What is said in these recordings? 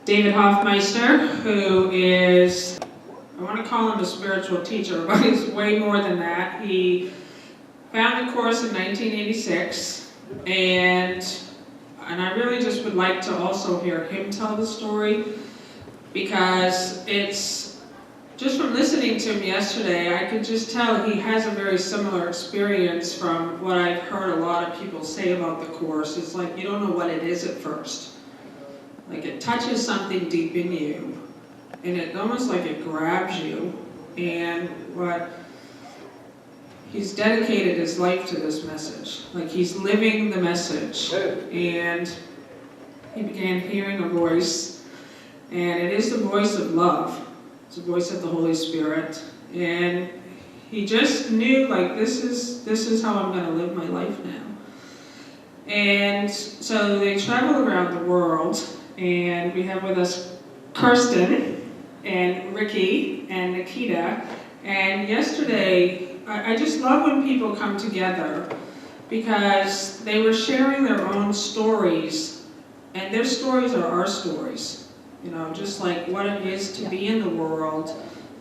David Hoffmeister, who is, I want to call him a spiritual teacher, but he's way more than that. He found the course in 1986, and I really just would like to also hear him tell the story, because it's, just from listening to him yesterday, I could just tell he has a very similar experience from what I've heard a lot of people say about the course. It's like you don't know what it is at first. Like it touches something deep in you, and it almost like it grabs you. And what he's dedicated his life to this message. Like he's living the message. And he began hearing a voice, and it is the voice of love. It's the voice of the Holy Spirit. And he just knew, like, this is how I'm going to live my life now. And so they travel around the world, and we have with us Kirsten and Ricki and Nikita. And yesterday, I just love when people come together, because they were sharing their own stories, and their stories are our stories. You know, just like what it is to be in the world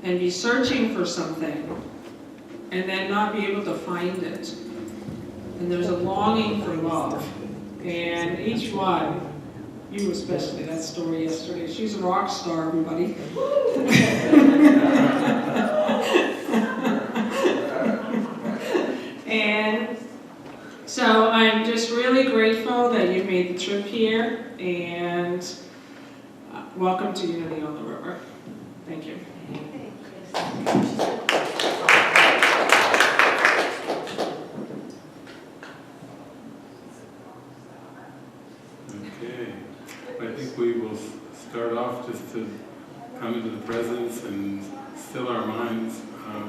and be searching for something and then not be able to find it. And there's a longing for love. And each one, you especially, that story yesterday, she's a rock star, everybody. And so I'm just really grateful that you made the trip here, and welcome to Unity on the River. Thank you. Okay. I think we will start off just to come into the presence and still our minds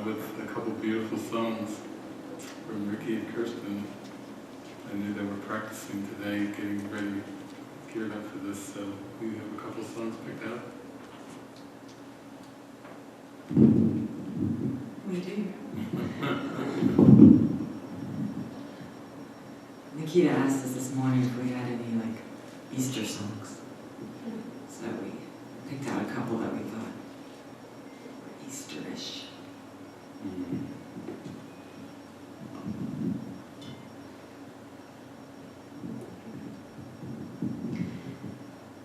with a couple beautiful songs from Ricki and Kirsten. I knew they were practicing today, getting ready, geared up for this, so we have a couple songs picked out. We do. Nikita asked us this morning if we had any, like, Easter songs. So we picked out a couple that we thought were Easterish.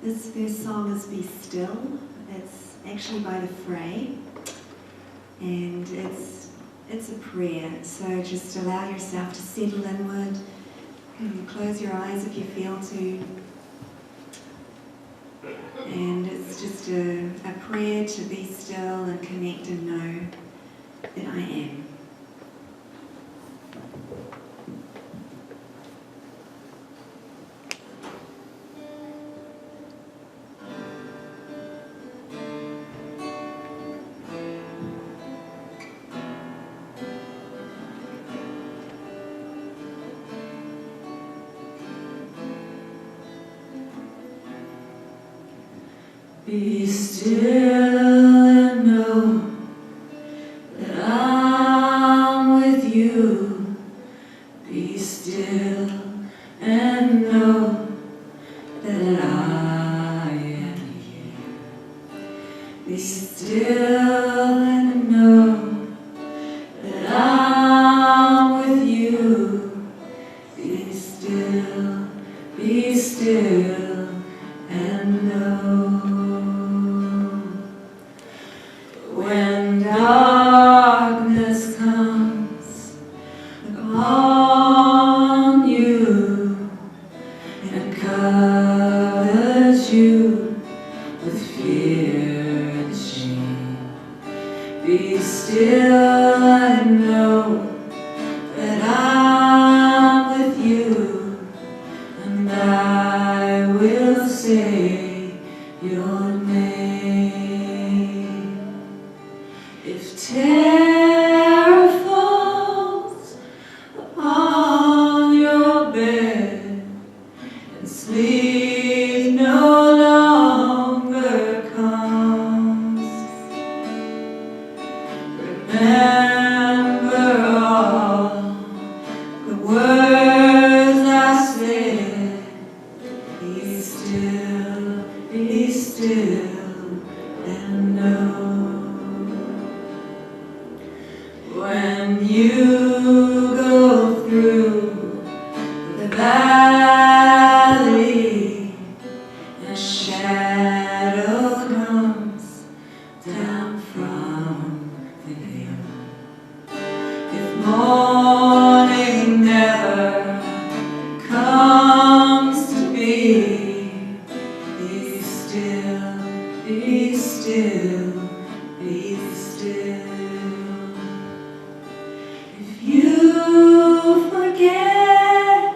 This first song is Be Still. It's actually by the Fray, and it's a prayer. So just allow yourself to settle inward, and close your eyes if you feel to. And it's just a prayer to be still and connect and know that I am. Be still and know that I'm with you. Be still and know that I am here. Be still and know that I'm with you. Be still and know. When darkness comes upon you and covers you with fear and shame, be still and know that I'm with you, and I will say your name. If terror falls upon your bed and sleep no longer comes, remember still and know. When you go through the valley, a shadow comes down from the hill. If morning never comes to be, be still, be still, be still. If you forget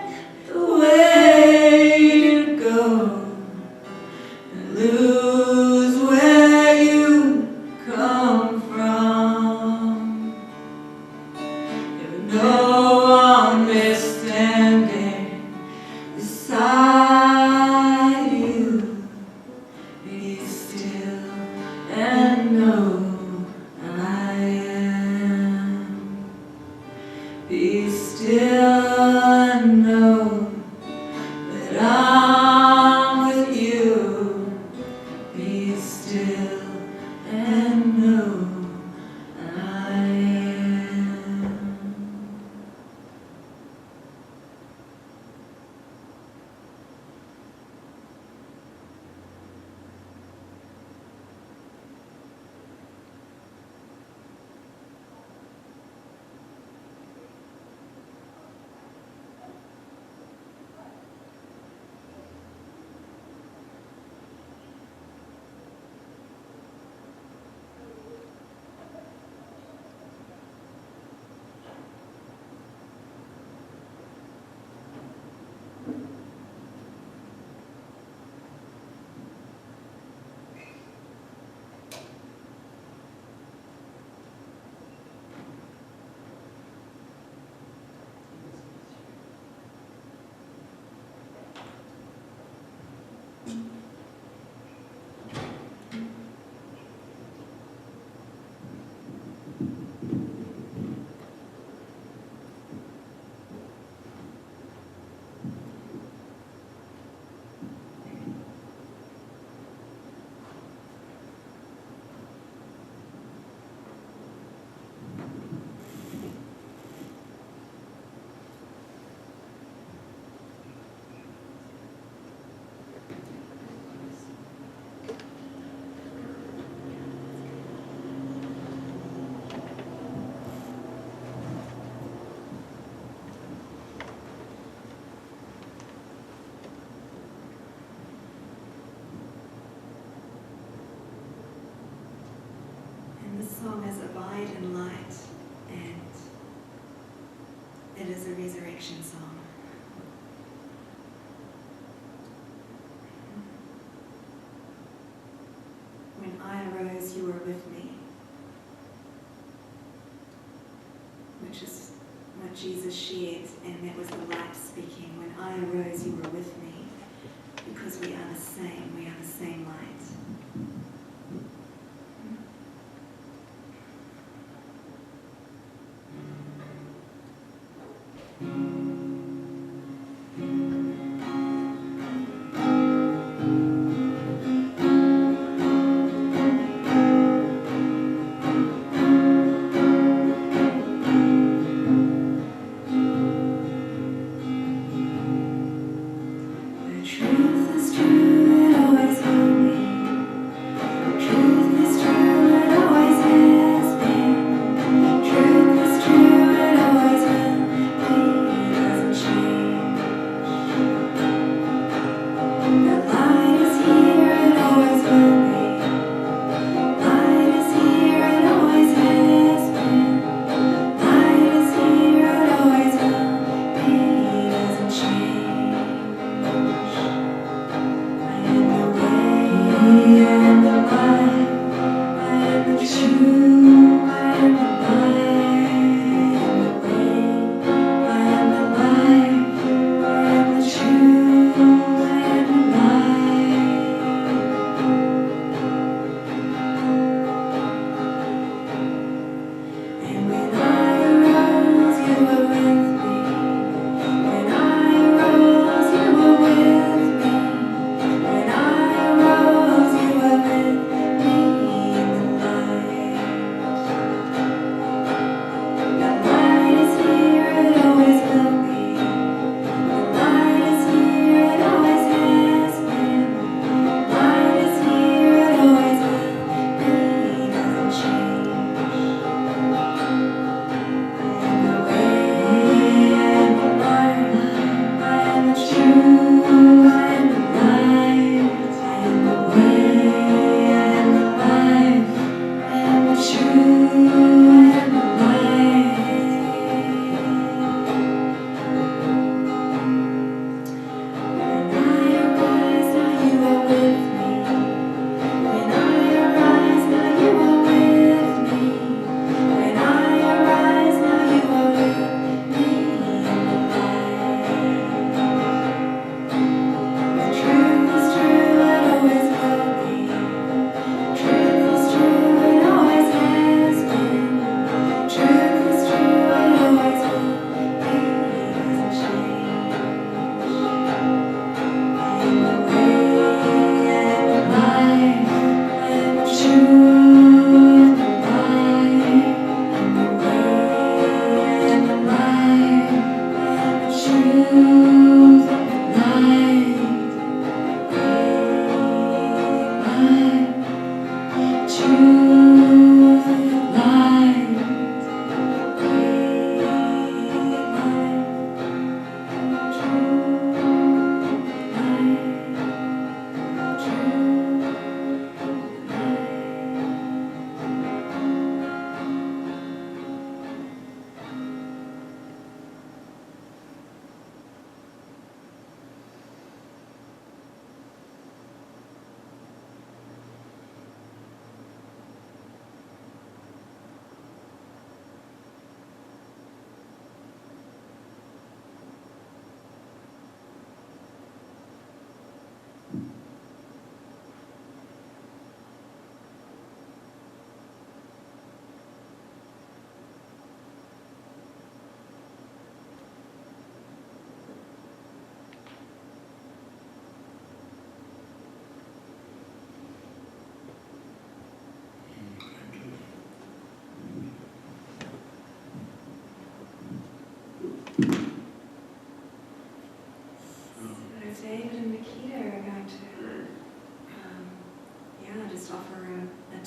the way to go and lose where you come from, if no one is standing beside you, be still and know I am. Be still and know that I'm with you. Be still and know I am. And the song is Abide in Light, and it is a resurrection song. When I arose, you were with me, which is what Jesus shared, and that was the light speaking. When I arose, you were with me, because we are the same light. The truth is true, it always will be.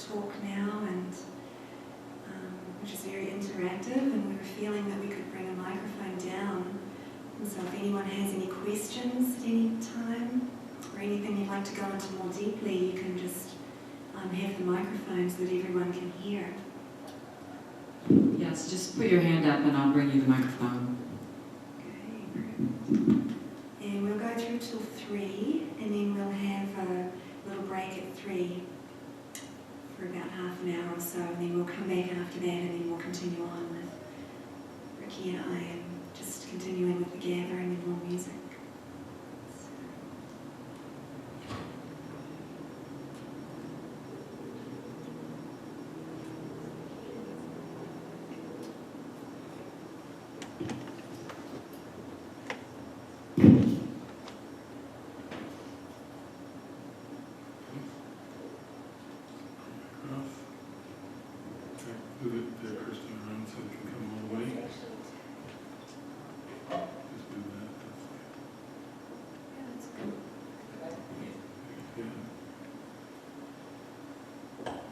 talk now, and which is very interactive, and we were feeling that we could bring a microphone down. And so if anyone has any questions at any time, or anything you'd like to go into more deeply, you can just have the microphone so that everyone can hear. Yes, just put your hand up and I'll bring you the microphone. Okay, perfect. And we'll go through till 3, and then we'll have a little break at 3 for about half an hour or so, and then we'll come back after that, and then we'll continue on with Ricki and I, and just continuing with the gathering and more music. Move it there, Kirsten, around so it can come all the way. Just move that. That's good. Yeah. Okay.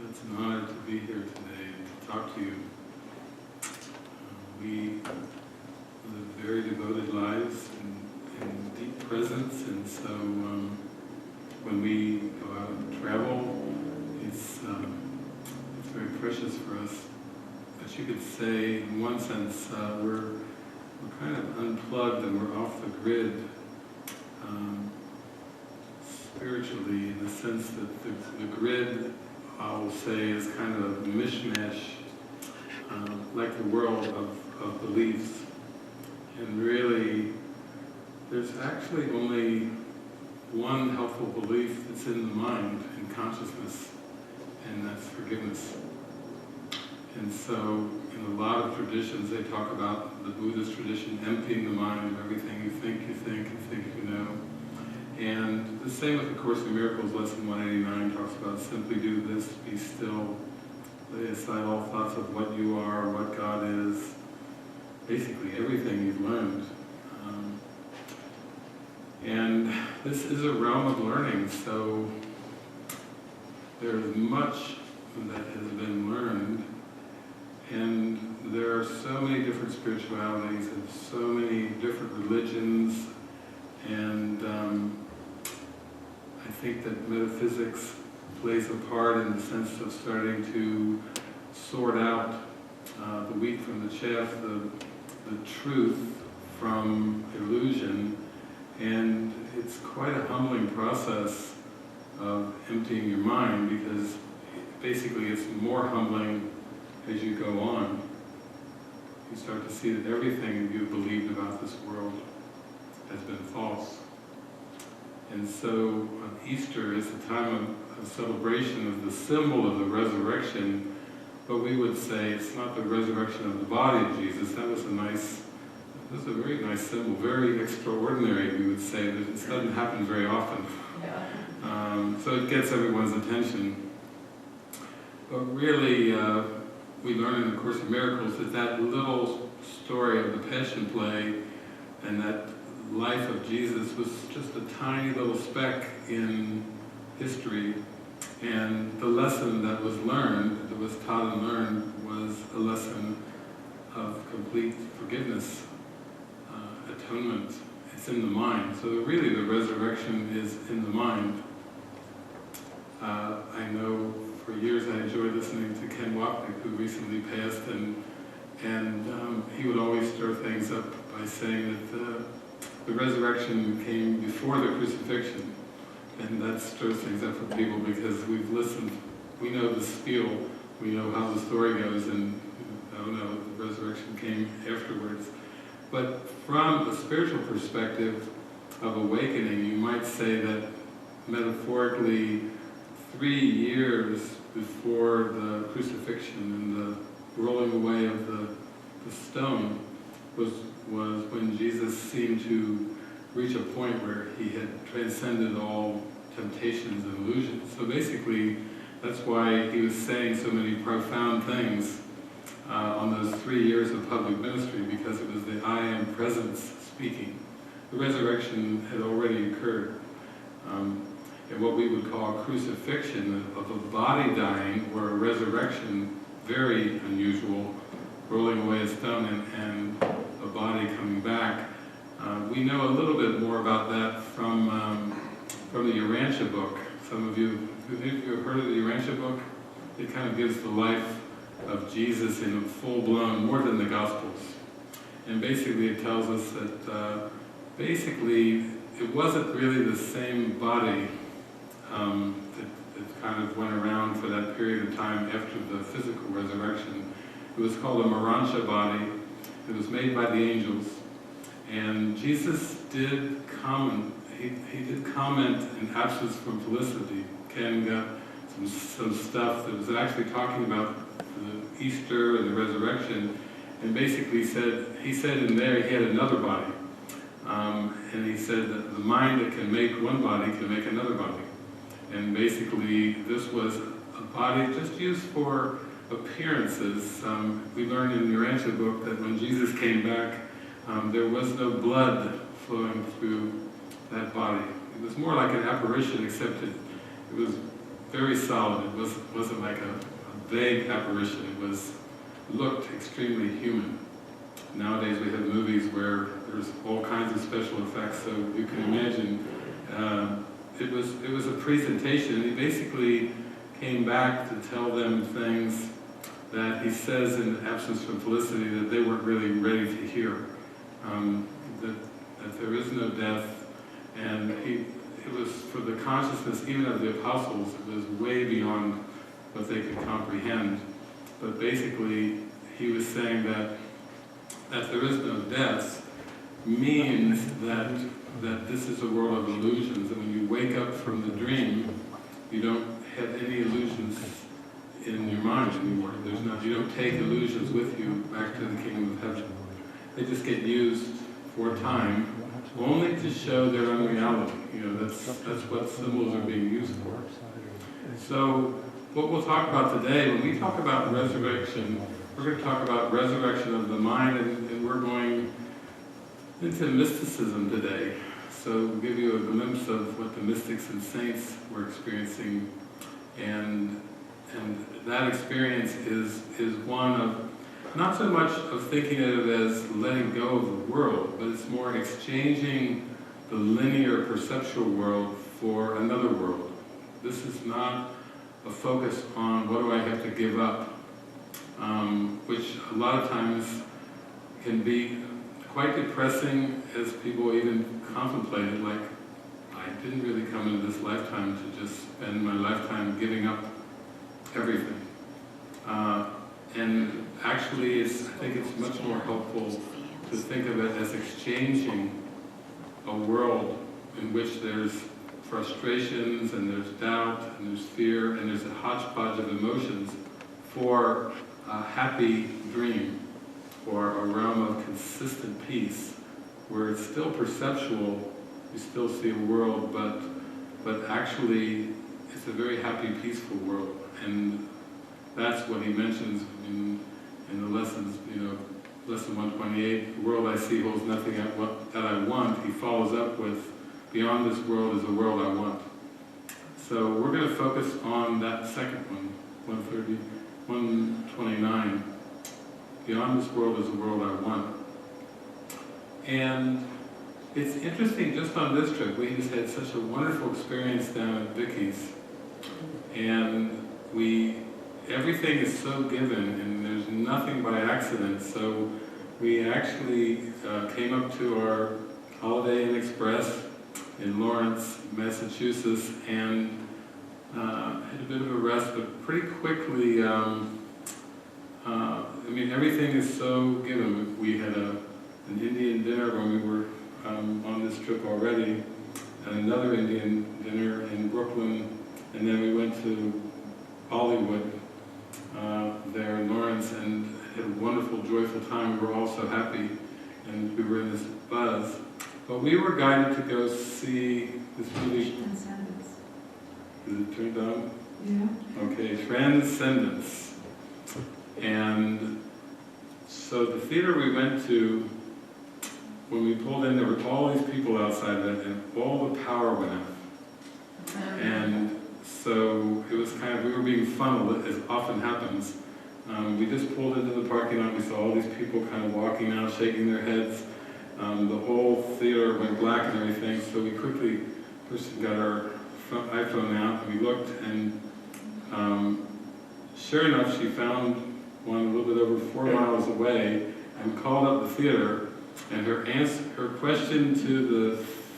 It's an honor to be here today and to talk to you. We live very devoted lives in deep presence, and so when we go out and travel, it's very precious for us. But you could say, in one sense, we're kind of unplugged and we're off the grid spiritually, in the sense that the grid, I will say, is kind of a mishmash, like the world of beliefs. And really, there's actually only one helpful belief that's in the mind, in consciousness, and that's forgiveness. And so, in a lot of traditions, they talk about the Buddhist tradition emptying the mind of everything you think you know. And the same with the Course in Miracles, Lesson 189 talks about simply do this, be still, lay aside all thoughts of what you are, what God is, basically everything you've learned. And this is a realm of learning, so there's much that has been learned, and there are so many different spiritualities and so many different religions, and I think that metaphysics plays a part in the sense of starting to sort out the wheat from the chaff, the truth from illusion, and it's quite a humbling process of emptying your mind, because basically it's more humbling as you go on. You start to see that everything you believed about this world has been false. And so Easter is a time of celebration of the symbol of the resurrection, but we would say it's not the resurrection of the body of Jesus. That was a very nice symbol, very extraordinary, we would say, but it doesn't happen very often. So it gets everyone's attention. But really, we learn in the Course in Miracles that little story of the Passion Play and that life of Jesus was just a tiny little speck in history, and the lesson that was learned, that was taught and learned, was a lesson of complete forgiveness, atonement. It's in the mind. So really the resurrection is in the mind. I know for years I enjoyed listening to Ken Wapnick, who recently passed, and he would always stir things up by saying that the resurrection came before the crucifixion, and that stirs things up for people because we've listened, we know the spiel, we know how the story goes, and the resurrection came afterwards. But from a spiritual perspective of awakening, you might say that metaphorically 3 years before the crucifixion and the rolling away of the stone was when Jesus seemed to reach a point where he had transcended all temptations and illusions. So basically, that's why he was saying so many profound things on those 3 years of public ministry, because it was the I am presence speaking. The resurrection had already occurred. And what we would call crucifixion of a body dying, or a resurrection, very unusual, rolling away a stone and a body coming back. We know a little bit more about that from the Urantia book. Some of you have heard of the Urantia book? It kind of gives the life of Jesus in a full-blown, more than the Gospels. And basically it tells us that basically it wasn't really the same body that kind of went around for that period of time after the physical resurrection. It was called a Morantia body. It was made by the angels. And Jesus did comment, he did comment in absence from felicity. Ken got some stuff that was actually talking about the Easter and the resurrection, and basically he said in there he had another body. And he said that the mind that can make one body can make another body. And basically this was a body just used for appearances. We learned in the Urantia book that when Jesus came back, there was no blood flowing through that body. It was more like an apparition, except it was very solid. It wasn't like a vague apparition. It looked extremely human. Nowadays we have movies where there's all kinds of special effects, so you can imagine it was a presentation. He basically came back to tell them things that he says in absence from felicity that they weren't really ready to hear. That there is no death, and it was for the consciousness even of the apostles, it was way beyond what they could comprehend. But basically he was saying that there is no death means that this is a world of illusions, and when you wake up from the dream, you don't have any illusions in your mind anymore. You don't take illusions with you back to the kingdom of heaven. They just get used for time, only to show their unreality. That's what symbols are being used for. So what we'll talk about today, when we talk about resurrection, we're going to talk about resurrection of the mind, and we're going into mysticism today. So we'll give you a glimpse of what the mystics and saints were experiencing, and that experience is one of not so much of thinking of it as letting go of the world, but it's more exchanging the linear perceptual world for another world. This is not a focus on what do I have to give up, which a lot of times can be quite depressing as people even contemplate it, like, I didn't really come into this lifetime to just spend my lifetime giving up everything. And actually, I think it's much more helpful to think of it as exchanging a world in which there's frustrations and there's doubt and there's fear and there's a hodgepodge of emotions for a happy dream, or a realm of consistent peace, where it's still perceptual, you still see a world, but actually it's a very happy, peaceful world. And that's what he mentions in the lessons, lesson 128, the world I see holds nothing that I want. He follows up with, beyond this world is a world I want. So we're going to focus on that second one, 129. Beyond this world is a world I want. And it's interesting, just on this trip, we just had such a wonderful experience down at Vicky's. And everything is so given, and there's nothing by accident. So we actually came up to our Holiday Inn Express in Lawrence, Massachusetts, and had a bit of a rest, but pretty quickly, everything is so given. We had an Indian dinner when we were on this trip already, and another Indian dinner in Brooklyn, and then we went to Hollywood there in Lawrence and had a wonderful, joyful time. We were all so happy, and we were in this buzz. But we were guided to go see this movie. Is it turned on? Yeah. Okay, Transcendence. And so the theater we went to, when we pulled in, there were all these people outside of it, and all the power went out. And so it was kind of, we were being funneled, as often happens. We just pulled into the parking lot, we saw all these people kind of walking out, shaking their heads. The whole theater went black and everything, so we quickly, Kirsten got our iPhone out, and we looked, and sure enough, she found one a little bit over 4 miles away, and called up the theater, and her question to the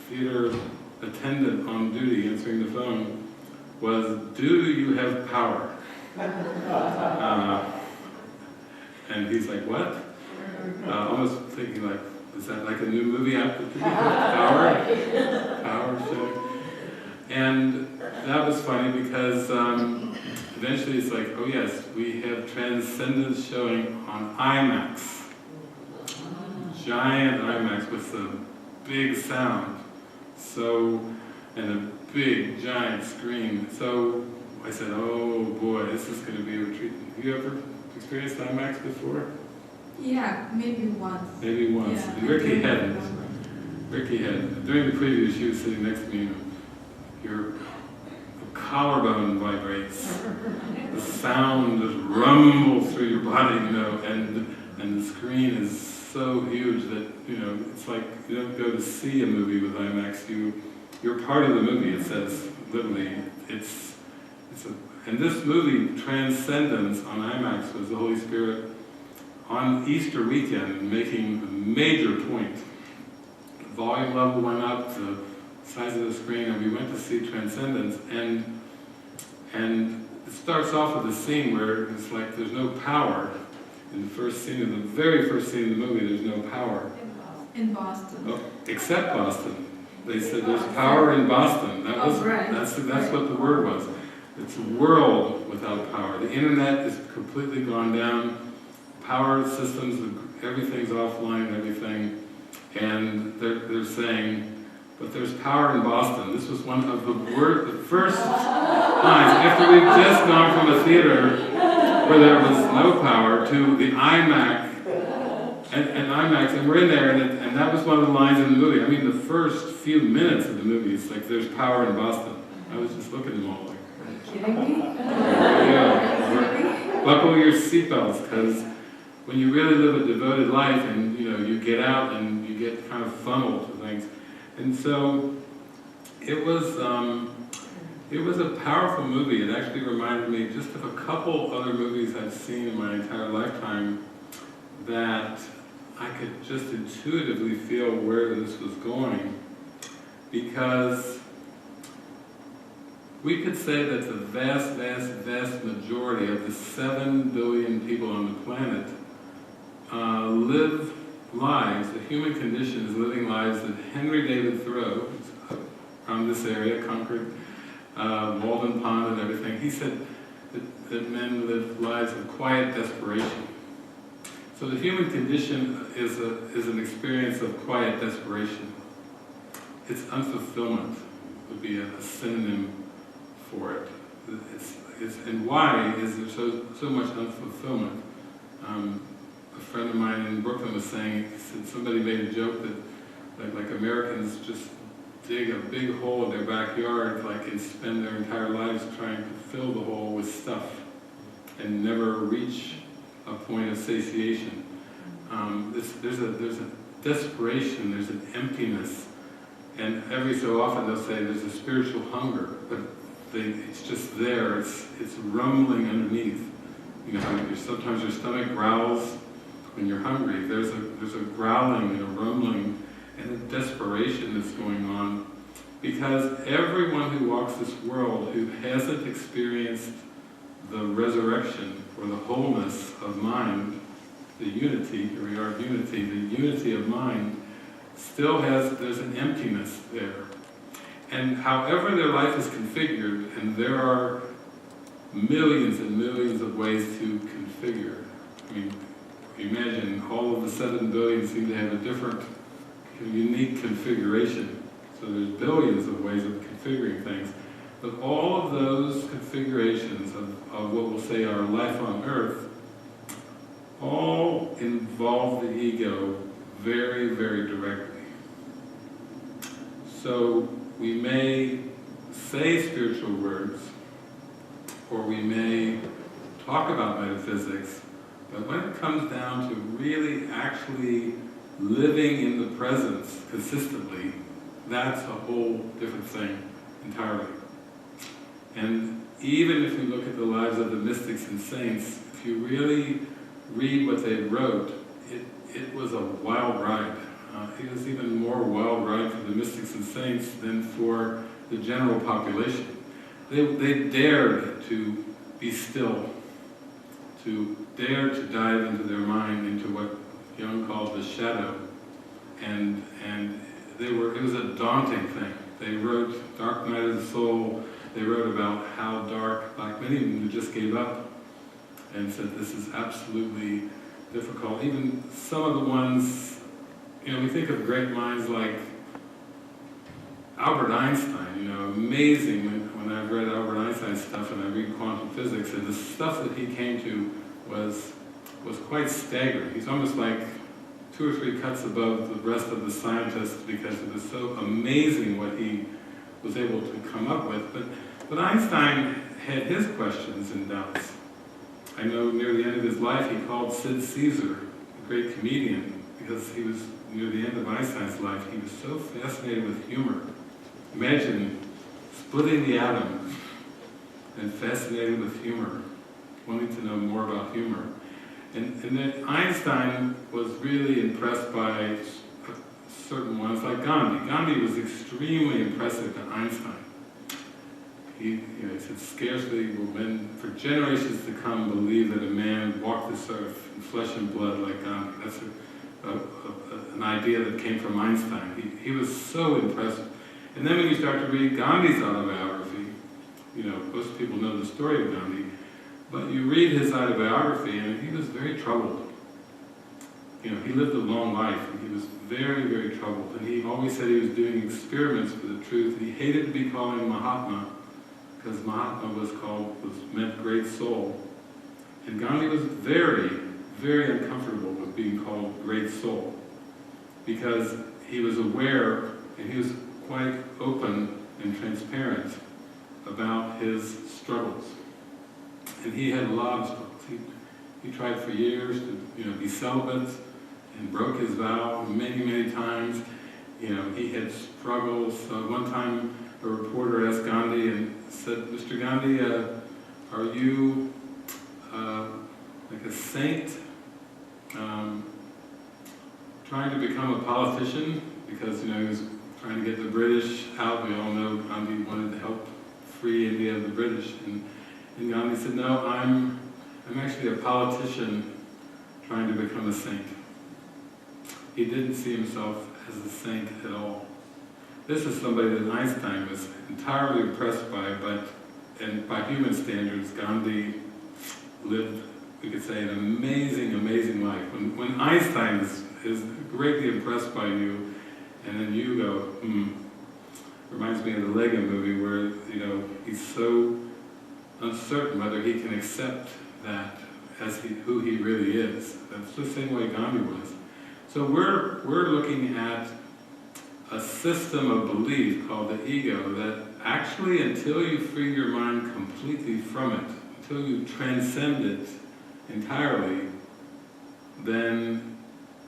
theater attendant on duty answering the phone was, "Do you have power?" And he's like, "What?" Almost thinking like, is that like a new movie out? Do you have power? Power show. And that was funny because eventually it's like, oh yes, we have Transcendence showing on IMAX. Giant IMAX with a big sound. So, and a big giant screen. So I said, oh boy, this is going to be a retreat. Have you ever experienced IMAX before? Yeah, maybe once. Maybe once. Yeah, And Ricki hadn't. Ricki had. During the preview, she was sitting next to me, and your collarbone vibrates. The sound just rumbles through your body, you know, and the screen is so huge that, you know, it's like you don't go to see a movie with IMAX. You're part of the movie. It says literally, and this movie Transcendence on IMAX was the Holy Spirit on Easter weekend making a major point. The volume level went up, the size of the screen, and we went to see Transcendence, and it starts off with a scene where it's like there's no power. In the first scene, in the very first scene of the movie, there's no power. In Boston. Oh, except Boston. They said there's power in Boston. Right. That's what the word was. It's a world without power. The internet is completely gone down. Power systems, everything's offline, everything. And they're saying, but there's power in Boston. This was one of the first lines. After we've just gone from a theater where there was no power to the IMAX, and IMAX, and we're in there, and that was one of the lines in the movie. I mean, the first few minutes of the movie, it's like, there's power in Boston. I was just looking at them all like, Kidding me? yeah. Buckle your seatbelts, because when you really live a devoted life, and you know, you get out and you get kind of funneled to things. And so it was a powerful movie. It actually reminded me just of a couple other movies I've seen in my entire lifetime that I could just intuitively feel where this was going, because we could say that the vast, vast, vast majority of the 7 billion people on the planet live lives, the human condition is living lives that Henry David Thoreau, from this area, Concord, Walden Pond and everything, he said that men live lives of quiet desperation. So the human condition is an experience of quiet desperation. It's unfulfillment would be a synonym for it. And why is there so much unfulfillment? A friend of mine in Brooklyn was saying, he said somebody made a joke that like Americans just dig a big hole in their backyard, like, and spend their entire lives trying to fill the hole with stuff and never reach a point of satiation. There's a desperation, there's an emptiness, and every so often they'll say there's a spiritual hunger, but it's just there, it's rumbling underneath. You know, sometimes your stomach growls when you're hungry. There's a growling and a rumbling and a desperation that's going on, because everyone who walks this world who hasn't experienced the resurrection or the wholeness of mind, the unity, here we are, unity, the unity of mind, there's an emptiness there. And however their life is configured, and there are millions and millions of ways to configure. I mean, imagine all of the 7 billion seem to have a different, unique configuration. So there's billions of ways of configuring things. But all of those configurations of what we'll say our life on earth all involve the ego very, very directly. So we may say spiritual words, or we may talk about metaphysics, but when it comes down to really actually living in the presence consistently, that's a whole different thing entirely. And even if you look at the lives of the mystics and saints, if you really read what they wrote, it was a wild ride. It was even more wild ride for the mystics and saints than for the general population. They dared to be still, to dare to dive into their mind, into what Jung called the shadow, and it was a daunting thing. They wrote Dark Night of the Soul. They wrote about how dark, like many of them just gave up and said this is absolutely difficult. Even some of the ones, we think of great minds like Albert Einstein, amazing when I've read Albert Einstein's stuff and I read quantum physics, and the stuff that he came to was quite staggering. He's almost like 2 or 3 cuts above the rest of the scientists because it was so amazing what he was able to come up with. But Einstein had his questions and doubts. I know near the end of his life he called Sid Caesar, a great comedian, because he was near the end of Einstein's life. He was so fascinated with humor. Imagine splitting the atom and fascinated with humor, wanting to know more about humor. And then Einstein was really impressed by certain ones, like Gandhi. Gandhi was extremely impressive to Einstein. He said, scarcely will men for generations to come believe that a man walked this earth in flesh and blood like Gandhi. That's an idea that came from Einstein. He was so impressive. And then when you start to read Gandhi's autobiography, most people know the story of Gandhi, but you read his autobiography and he was very troubled. He lived a long life and he was very, very troubled. And he always said he was doing experiments for the truth. He hated to be called Mahatma, because Mahatma meant great soul. And Gandhi was very, very uncomfortable with being called great soul, because he was aware and he was quite open and transparent about his struggles. And he had a lot of struggles. He tried for years to be celibate and broke his vow many, many times. He had struggles. One time a reporter asked Gandhi and said, Mr. Gandhi, are you like a saint trying to become a politician? Because he was trying to get the British out. We all know Gandhi wanted to help free India of the British. And Gandhi said, no, I'm actually a politician trying to become a saint. He didn't see himself as a saint at all. This is somebody that Einstein was entirely impressed by, and by human standards, Gandhi lived, we could say, an amazing, amazing life. When Einstein is greatly impressed by you, and then you go, reminds me of the Lego movie where, he's so uncertain whether he can accept that as who he really is. That's the same way Gandhi was. So we're looking at a system of belief called the ego that actually, until you free your mind completely from it, until you transcend it entirely, then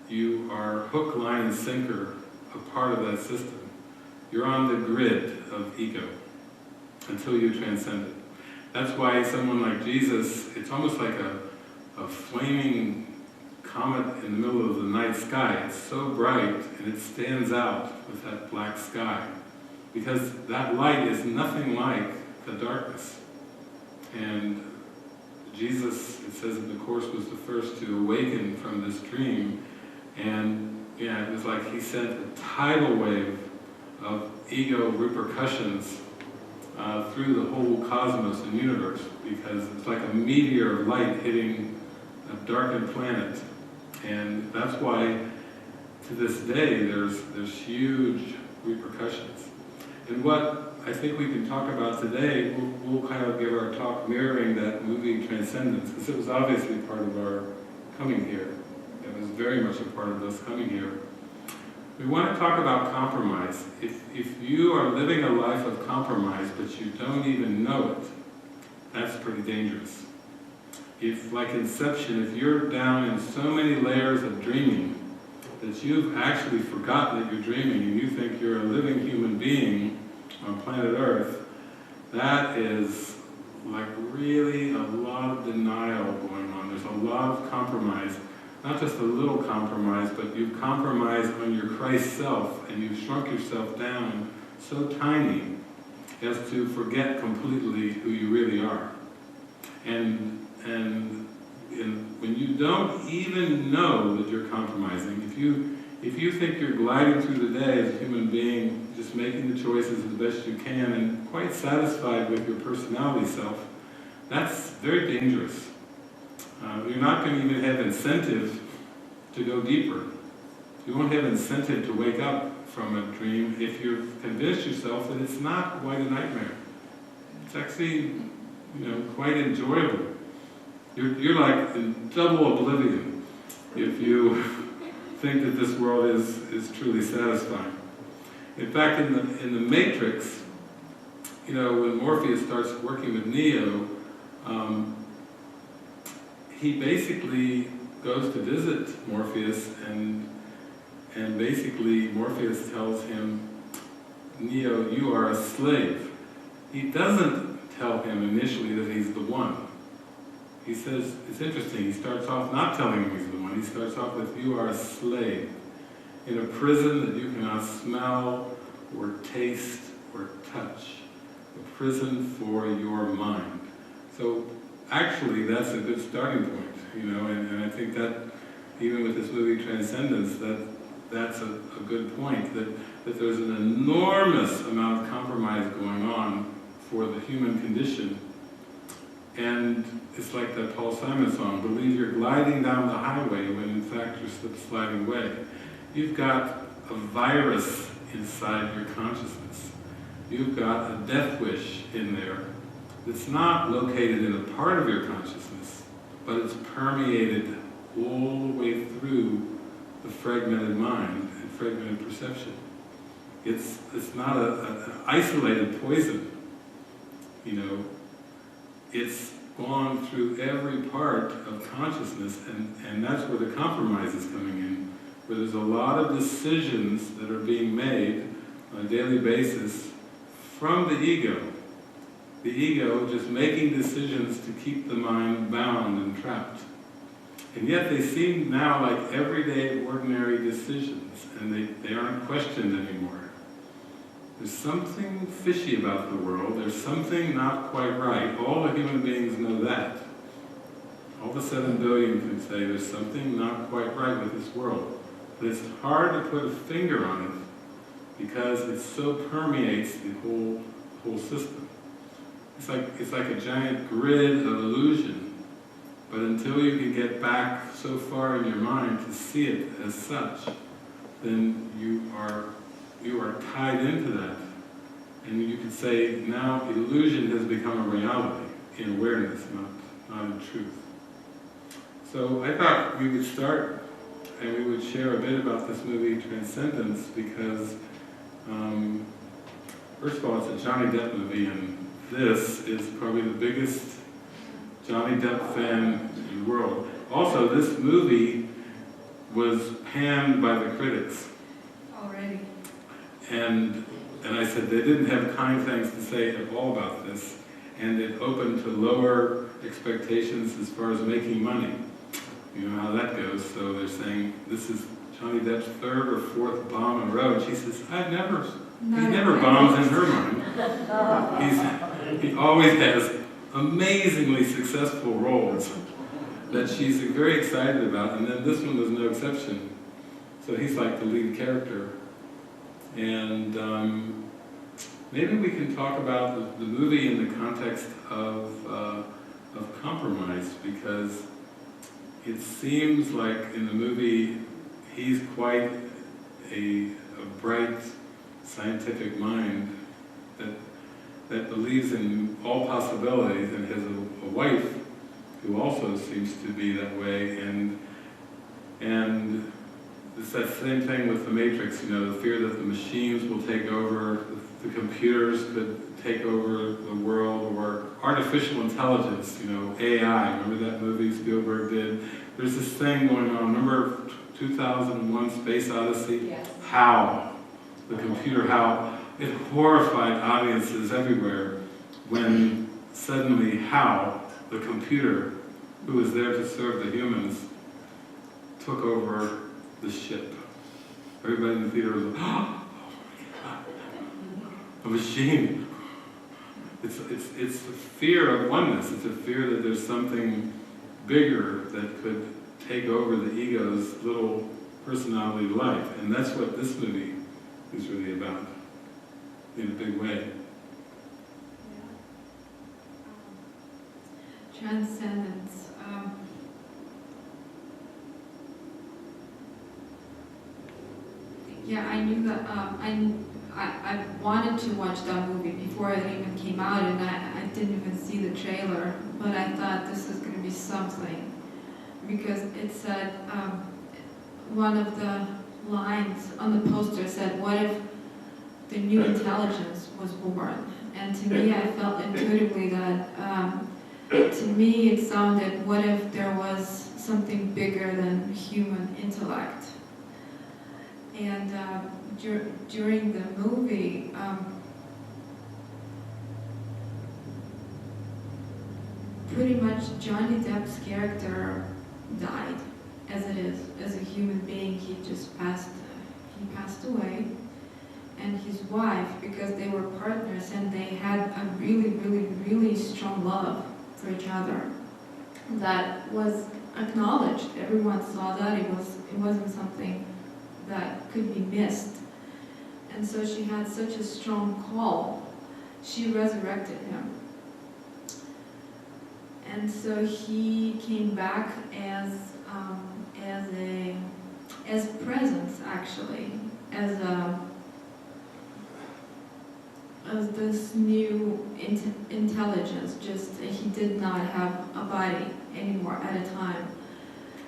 you are hook, line, and sinker, a part of that system. You're on the grid of ego until you transcend it. That's why someone like Jesus, it's almost like a flaming comet in the middle of the night sky. It's so bright and it stands out with that black sky, because that light is nothing like the darkness. And Jesus, it says in the Course, was the first to awaken from this dream, and it was like he sent a tidal wave of ego repercussions through the whole cosmos and universe, because it's like a meteor of light hitting a darkened planet. And that's why to this day there's huge repercussions. And what I think we can talk about today, we'll kind of give our talk mirroring that movie Transcendence, because it was obviously part of our coming here. It was very much a part of us coming here. We want to talk about compromise. If you are living a life of compromise, but you don't even know it, that's pretty dangerous. If, like Inception, if you're down in so many layers of dreaming that you've actually forgotten that you're dreaming and you think you're a living human being on planet Earth, that is like really a lot of denial going on. There's a lot of compromise. Not just a little compromise, but you've compromised on your Christ self, and you've shrunk yourself down so tiny as to forget completely who you really are. And when you don't even know that you're compromising, if you think you're gliding through the day as a human being, just making the choices the best you can, and quite satisfied with your personality self, that's very dangerous. You're not going to even have incentive to go deeper. You won't have incentive to wake up from a dream if you've convinced yourself that it's not quite a nightmare. It's actually, quite enjoyable. You're like in double oblivion if you think that this world is truly satisfying. In fact, in the Matrix, when Morpheus starts working with Neo, he basically goes to visit Morpheus, and basically Morpheus tells him, Neo, you are a slave. He doesn't tell him initially that he's the one. He says, it's interesting, he starts off not telling him he's the one. He starts off with, you are a slave in a prison that you cannot smell or taste or touch. A prison for your mind. So actually, that's a good starting point, and I think that even with this movie Transcendence, that's a good point, that there's an enormous amount of compromise going on for the human condition. And it's like that Paul Simon song, believe you're gliding down the highway when in fact you're slip-sliding away. You've got a virus inside your consciousness. You've got a death wish in there that's not located in a part of your consciousness, but it's permeated all the way through the fragmented mind and fragmented perception. It's not an isolated poison, It's gone through every part of consciousness, and that's where the compromise is coming in, where there's a lot of decisions that are being made on a daily basis from the ego. The ego just making decisions to keep the mind bound and trapped. And yet they seem now like everyday, ordinary decisions, and they aren't questioned anymore. There's something fishy about the world. There's something not quite right. All the human beings know that. All the 7 billion can say there's something not quite right with this world. But it's hard to put a finger on it because it so permeates the whole system. It's like a giant grid of illusion. But until you can get back so far in your mind to see it as such, then you are tied into that. And you could say now illusion has become a reality in awareness, not in truth. So I thought we would start and we would share a bit about this movie Transcendence because, first of all, it's a Johnny Depp movie, and this is probably the biggest Johnny Depp fan in the world. Also, this movie was panned by the critics. Already. And I said they didn't have kind things to say at all about this, and it opened to lower expectations as far as making money. You know how that goes. So they're saying this is Johnny Depp's 3rd or 4th bomb in a row, and she says, he never bombs in her mind. He always has amazingly successful roles that she's very excited about, and then this one was no exception. So he's like the lead character. And maybe we can talk about the movie in the context of compromise, because it seems like in the movie he's quite a bright scientific mind that that believes in all possibilities and has a wife who also seems to be that way, and it's that same thing with the Matrix, you know, the fear that the machines will take over, the computers could take over the world, or artificial intelligence, you know, AI. Remember that movie Spielberg did? There's this thing going on. Remember 2001 Space Odyssey? Yes. How the computer, how it horrified audiences everywhere when suddenly how the computer, who was there to serve the humans, took over the ship. Everybody in the theater was like, oh my God, a machine. It's a fear of oneness. It's a fear that there's something bigger that could take over the ego's little personality life. And that's what this movie is really about, in a big way. Transcendence. Yeah, I knew that. I wanted to watch that movie before it even came out, and I didn't even see the trailer. But I thought this was going to be something, because it said one of the lines on the poster said, "What if the new intelligence was born?" And to me, I felt intuitively that. To me, it sounded, what if there was something bigger than human intellect? And during the movie, pretty much Johnny Depp's character died, as it is, as a human being. He passed away. And his wife, because they were partners and they had a really, really, really strong love for each other, that was acknowledged. Everyone saw that. It wasn't something that could be missed. And so she had such a strong call. She resurrected him. And so he came back as presence, actually, as this new intelligence. Just he did not have a body anymore at a time.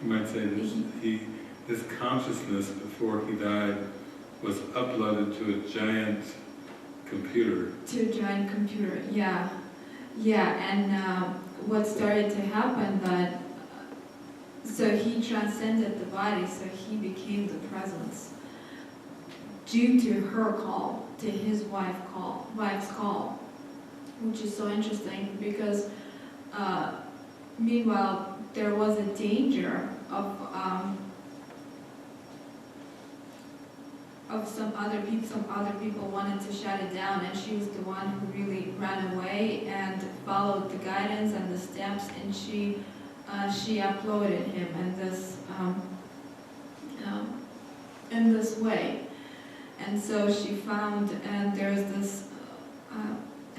You might say that his consciousness before he died was uploaded to a giant computer. Yeah. And what started to happen that, so he transcended the body, so he became the presence. Due to her call, to his wife's call, which is so interesting because meanwhile there was a danger of some other people wanted to shut it down, and she was the one who really ran away and followed the guidance and the steps, and she uploaded him in this way. And so she found,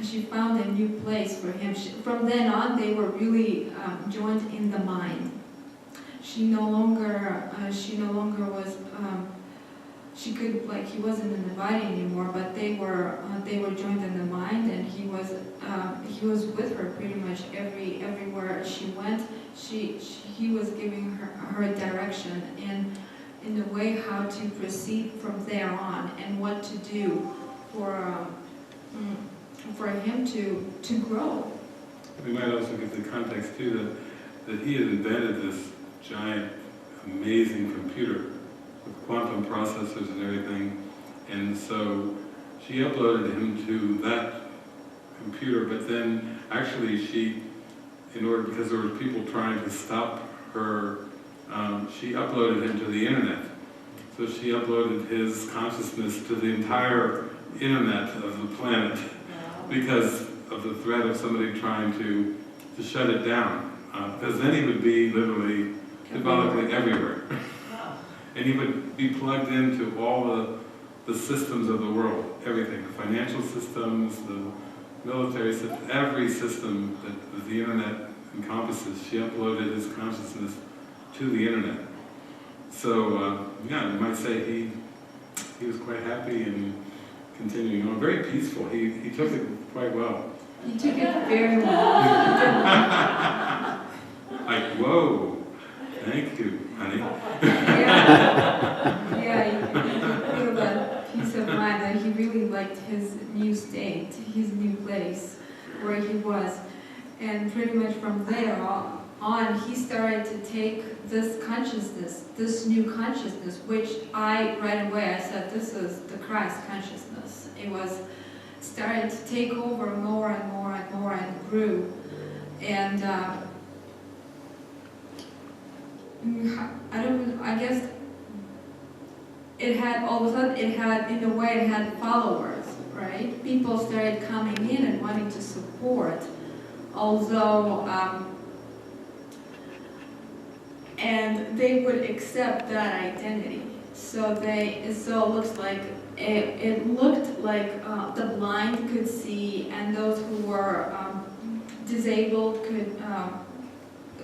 she found a new place for him. From then on, they were really joined in the mind. She no longer was, he wasn't in the body anymore, but they were joined in the mind, and he was with her pretty much everywhere she went. He was giving her direction in the way how to proceed from there on, and what to do for him to grow. We might also give the context too that he had invented this giant, amazing computer with quantum processors and everything, and so she uploaded him to that computer. But then actually because there were people trying to stop her, she uploaded him to the internet. So she uploaded his consciousness to the entire internet of the planet because of the threat of somebody trying to shut it down. Because then he would be literally, symbolically everywhere. And he would be plugged into all the systems of the world, everything, the financial systems, the military system, every system that the internet encompasses. She uploaded his consciousness to the internet. So, you might say he was quite happy and continuing on. Very peaceful. He took it quite well. He took it very well. Like, whoa, thank you, honey. Yeah, you could feel that peace of mind that he really liked his new state, his new place where he was. And pretty much from there on, he started to take this consciousness, this new consciousness, which right away I said, this is the Christ consciousness. It was started to take over more and more and more and grew. And I guess it had, all of a sudden, in a way, it had followers, right? People started coming in and wanting to support, although, and they would accept that identity. So it looks like, it looked like the blind could see, and those who were disabled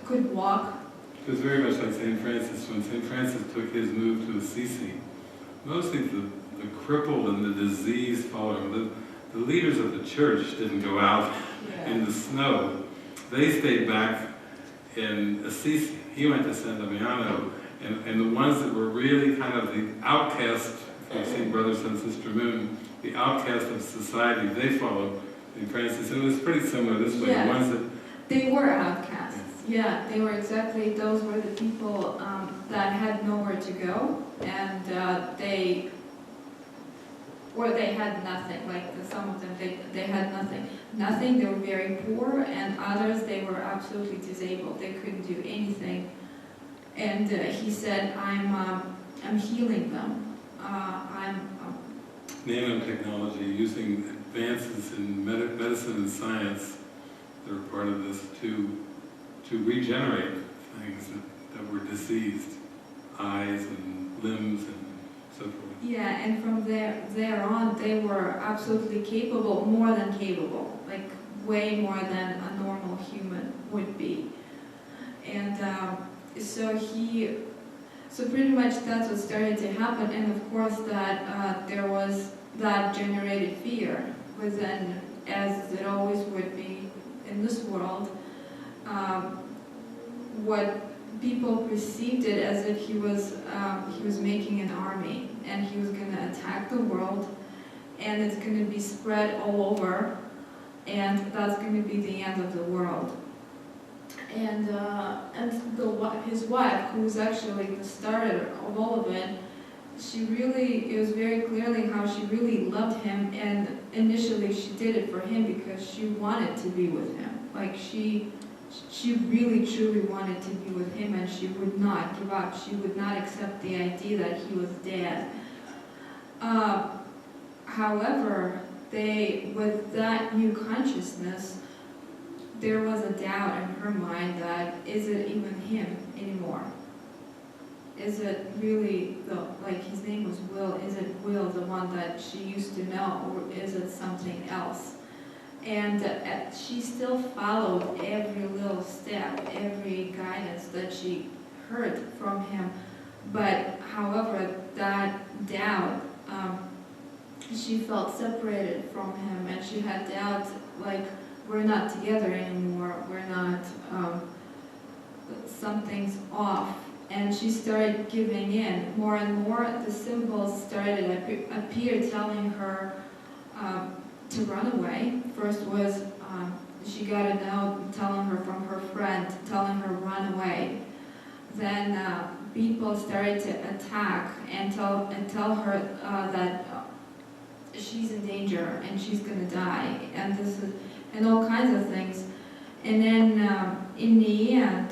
could walk. It was very much like St. Francis. When St. Francis took his move to Assisi, mostly the crippled and the diseased followed him. The leaders of the church didn't go out in the snow. They stayed back in Assisi. He went to San Damiano, and the ones that were really kind of the outcast, if you've seen Brother, Sun, Sister, Moon, the outcast of society, they followed St. Francis. And it was pretty similar this way. Yes. The ones that They were outcasts. Yeah, they were exactly, those were the people that had nowhere to go, and they had nothing. Like some of them, they had nothing. Nothing, they were very poor, and others, they were absolutely disabled. They couldn't do anything. And he said, I'm healing them. nanotechnology, using advances in medicine and science that are part of this to regenerate things that were diseased, eyes and limbs and so forth. Yeah, and from there on, they were absolutely capable, more than capable, like way more than a normal human would be. And so pretty much that's what started to happen, and of course that that generated fear within, as it always would be in this world. What people perceived it as if he was making an army, and he was going to attack the world, and it's going to be spread all over, and that's going to be the end of the world. And his wife, who was actually the starter of all of it, it was very clearly how she really loved him, and initially she did it for him because she wanted to be with him. Like she really truly wanted to be with him, and she would not give up. She would not accept the idea that he was dead. However, with that new consciousness, there was a doubt in her mind that, is it even him anymore? Is it really, his name was Will, is it Will, the one that she used to know, or is it something else? And she still followed every little step, every guidance that she heard from him. But, however, that doubt, she felt separated from him, and she had doubt, like, we're not together anymore, we're not, something's off. And she started giving in. More and more, the symbols started to appear, telling her to run away. First was, she got a note telling her from her friend, telling her run away. Then people started to attack and tell her that she's in danger and she's going to die, and all kinds of things. And then in the end,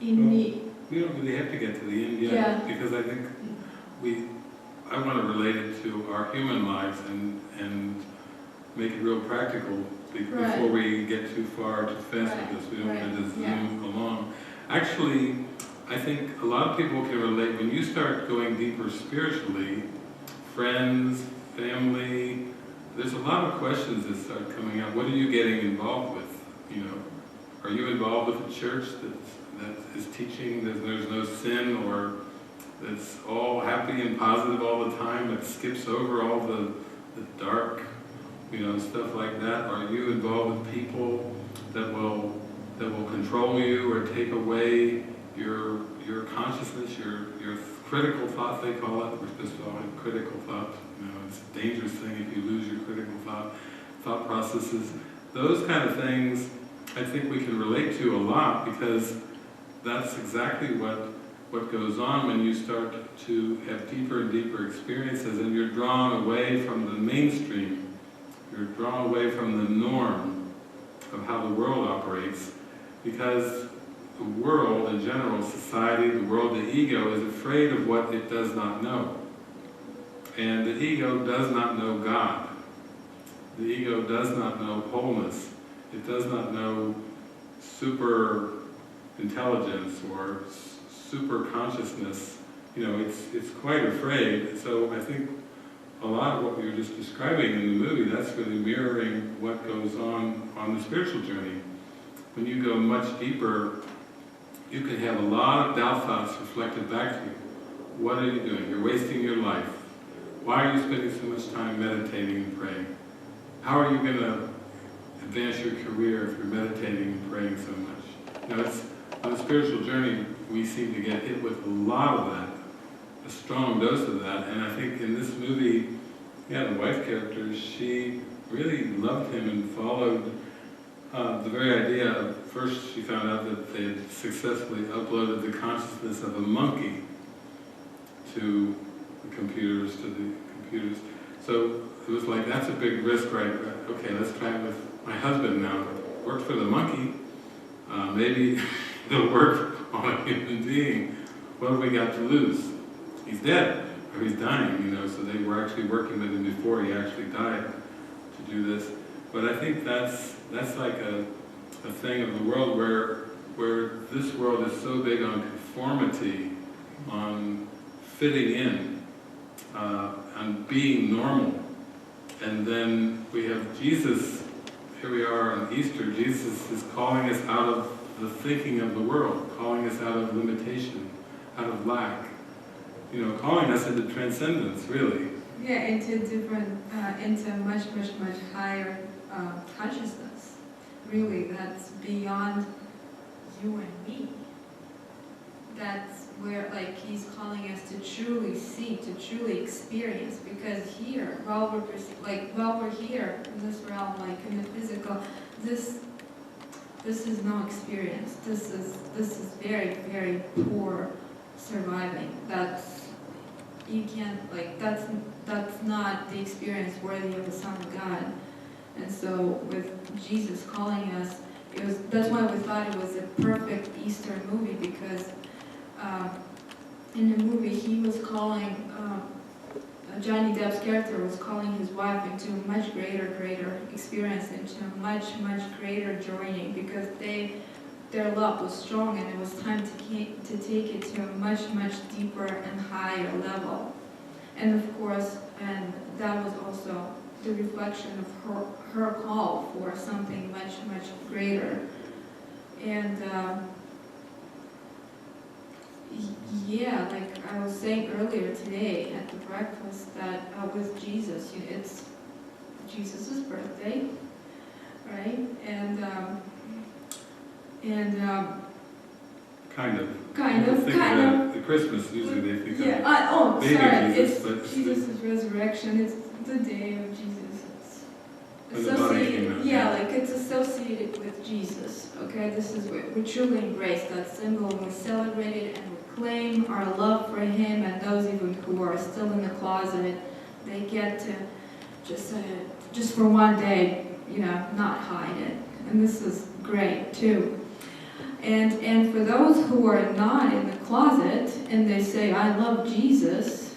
We don't really have to get to the end yet, because I think I want to relate it to our human lives and make it real practical before we get too far too fast with this. We don't want to zoom along. Actually, I think a lot of people can relate when you start going deeper spiritually, friends, family, there's a lot of questions that start coming up. What are you getting involved with? Are you involved with a church that is teaching that there's no sin, or that's all happy and positive all the time, that skips over all the dark, stuff like that? Are you involved with people that will control you or take away your consciousness, your critical thought, they call it? We're supposed to all have critical thought. It's a dangerous thing if you lose your critical thought processes. Those kind of things I think we can relate to a lot, because that's exactly what goes on when you start to have deeper and deeper experiences, and you're drawn away from the mainstream. You're drawn away from the norm of how the world operates, because the world in general, society, the world, the ego, is afraid of what it does not know. And the ego does not know God. The ego does not know wholeness. It does not know super intelligence or super consciousness. It's quite afraid. So I think a lot of what we were just describing in the movie, that's really mirroring what goes on the spiritual journey. When you go much deeper, you can have a lot of doubt thoughts reflected back to you. What are you doing? You're wasting your life. Why are you spending so much time meditating and praying? How are you going to advance your career if you're meditating and praying so much? It's on the spiritual journey, we seem to get hit with a lot of that, a strong dose of that. And I think in this movie, the wife character, she really loved him and followed the very idea of, first she found out that they had successfully uploaded the consciousness of a monkey to the computers, So it was like, that's a big risk, right? Okay, let's try it with my husband now. It worked for the monkey. Maybe it'll work on a human being. What have we got to lose? He's dead, or he's dying, so they were actually working with him before he actually died to do this. But I think that's like a thing of the world where this world is so big on conformity, on fitting in, on being normal. And then we have Jesus. Here we are on Easter. Jesus is calling us out of the thinking of the world, calling us out of limitation, out of lack, calling us into transcendence, really. Yeah, into much, much, much higher consciousness. Really, that's beyond you and me. That's where, he's calling us to truly see, to truly experience. Because here, while we're here in this realm, in the physical, this is no experience. This is very, very poor surviving. You can't, that's not the experience worthy of the Son of God. And so with Jesus calling us, that's why we thought it was a perfect Easter movie, because in the movie he was calling, Johnny Depp's character was calling his wife into a much greater experience, into a much, much greater journey, because their love was strong, and it was time to take it to a much, much deeper and higher level. And of course, and that was also the reflection of her call for something much, much greater. And like I was saying earlier today at the breakfast, that with Jesus, it's Jesus' birthday, right? And Kind of. The Christmas, usually they think of sorry, Jesus, it's Jesus' resurrection. It's the day of Jesus. It's when the body came out. it's associated with Jesus. Okay, this is what we truly embrace that symbol, and we celebrate it, and we claim our love for Him. And those even who are still in the closet, they get to just for one day, not hide it. And this is great too. And for those who are not in the closet and they say, I love Jesus,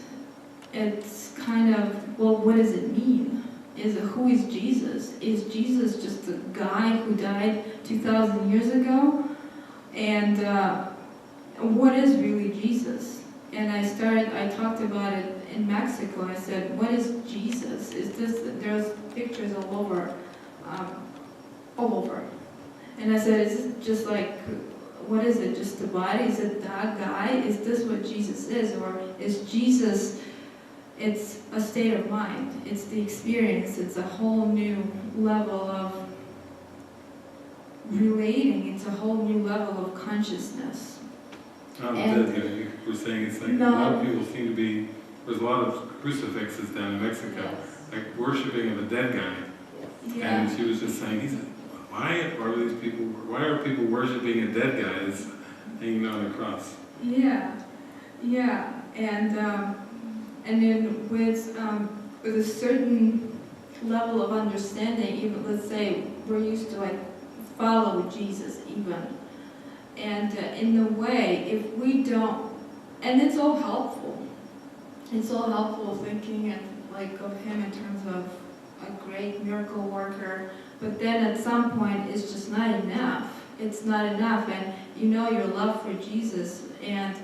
it's kind of, well, what does it mean? Who is Jesus? Is Jesus just a guy who died 2,000 years ago? And what is really Jesus? And I talked about it in Mexico. I said, what is Jesus? There's pictures all over. And I said, is it just like what is it, just the body? Is it that guy? Is this what Jesus is? Or is Jesus, it's a state of mind, it's the experience, it's a whole new level of relating, it's a whole new level of consciousness. You were saying it's like a lot of people seem to be, there's a lot of crucifixes down in Mexico, like worshipping of a dead guy. Yeah. And she was just saying, why are people worshipping a dead guy that's hanging on a cross? Yeah, and then with a certain level of understanding, even let's say we're used to like follow Jesus even, and in a way, if we don't, and it's all helpful thinking and like of him in terms of a great miracle worker, but then at some point it's just not enough. It's not enough, and you know your love for Jesus, and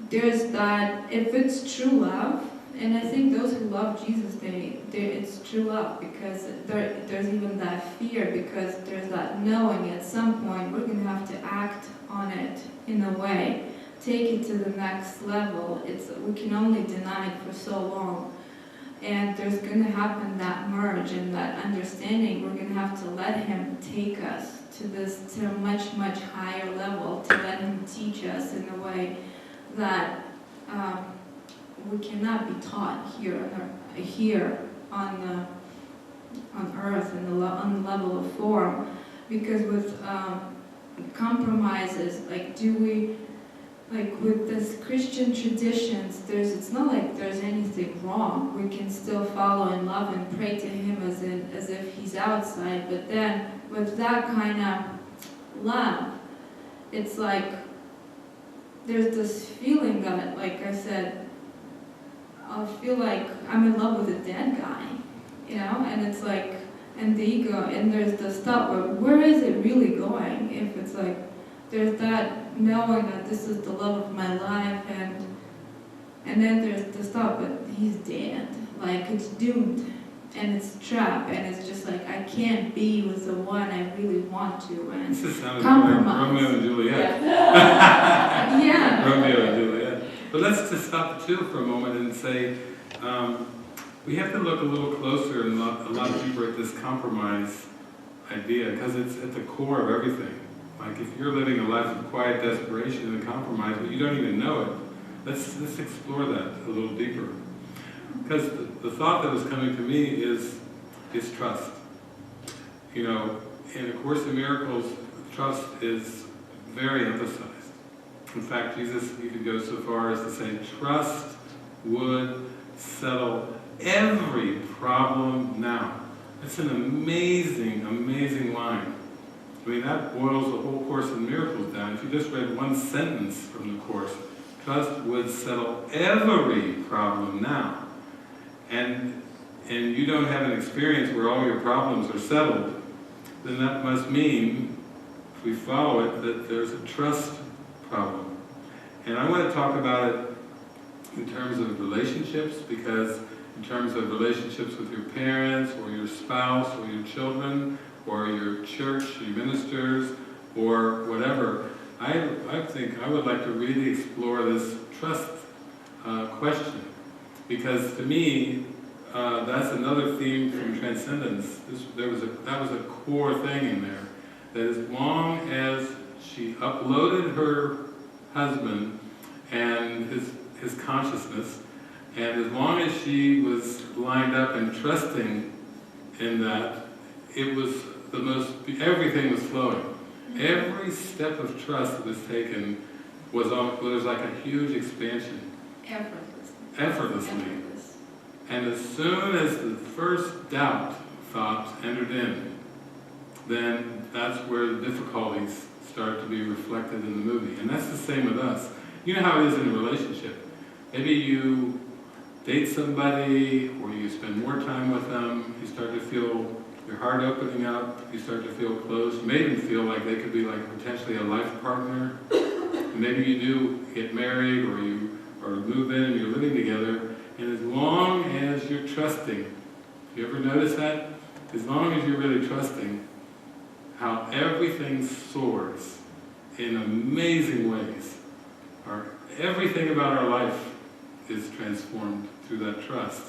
there's that, if it's true love, and I think those who love Jesus, it's true love, because there's even that fear, because there's that knowing at some point we're going to have to act on it in a way, take it to the next level. We can only deny it for so long. And there's going to happen that merge and that understanding. We're going to have to let him take us to a much, much higher level, to let him teach us in a way that we cannot be taught here on earth and on the level of form. Because with compromises, with this Christian traditions, it's not like there's anything wrong. We can still follow and love and pray to him as if he's outside. But then with that kind of love, it's like there's this feeling that, like I said, I'll feel like I'm in love with a dead guy, and it's like, and the ego, and there's the stuff where is it really going? If it's like, there's that knowing that this is the love of my life, and then there's the stuff, but he's dead, like it's doomed, and it's trapped, and it's just like I can't be with the one I really want to, and this is compromise. Like Romeo and Juliet. Yeah. Romeo and Juliet. But let's just stop too for a moment and say we have to look a little closer and a lot deeper at this compromise idea, because it's at the core of everything. Like if you're living a life of quiet desperation and compromise, but you don't even know it, let's explore that a little deeper. Because the thought that was coming to me is trust. In A Course in Miracles, trust is very emphasized. In fact, Jesus even goes so far as to say, trust would settle every problem now. That's an amazing, amazing line. I mean, that boils the whole Course in Miracles down. If you just read one sentence from the Course, trust would settle every problem now. And you don't have an experience where all your problems are settled, then that must mean, if we follow it, that there's a trust problem. And I want to talk about it in terms of relationships, because in terms of relationships with your parents, or your spouse, or your children, or your church, your ministers, or whatever, I think I would like to really explore this trust question. Because to me, that's another theme from Transcendence. That was a core thing in there. That as long as she uploaded her husband and his consciousness, and as long as she was lined up and trusting in that, it was everything was flowing. Every step of trust that was taken was like a huge expansion. Effortlessly. And as soon as the first doubt thought entered in, then that's where the difficulties start to be reflected in the movie. And that's the same with us. You know how it is in a relationship. Maybe you date somebody, or you spend more time with them, you start to feel your heart opening up, you start to feel close. You may even feel like they could be like potentially a life partner. And maybe you do get married, or move in and you're living together. And as long as you're trusting, you ever notice that? As long as you're really trusting, how everything soars in amazing ways. Everything about our life is transformed through that trust.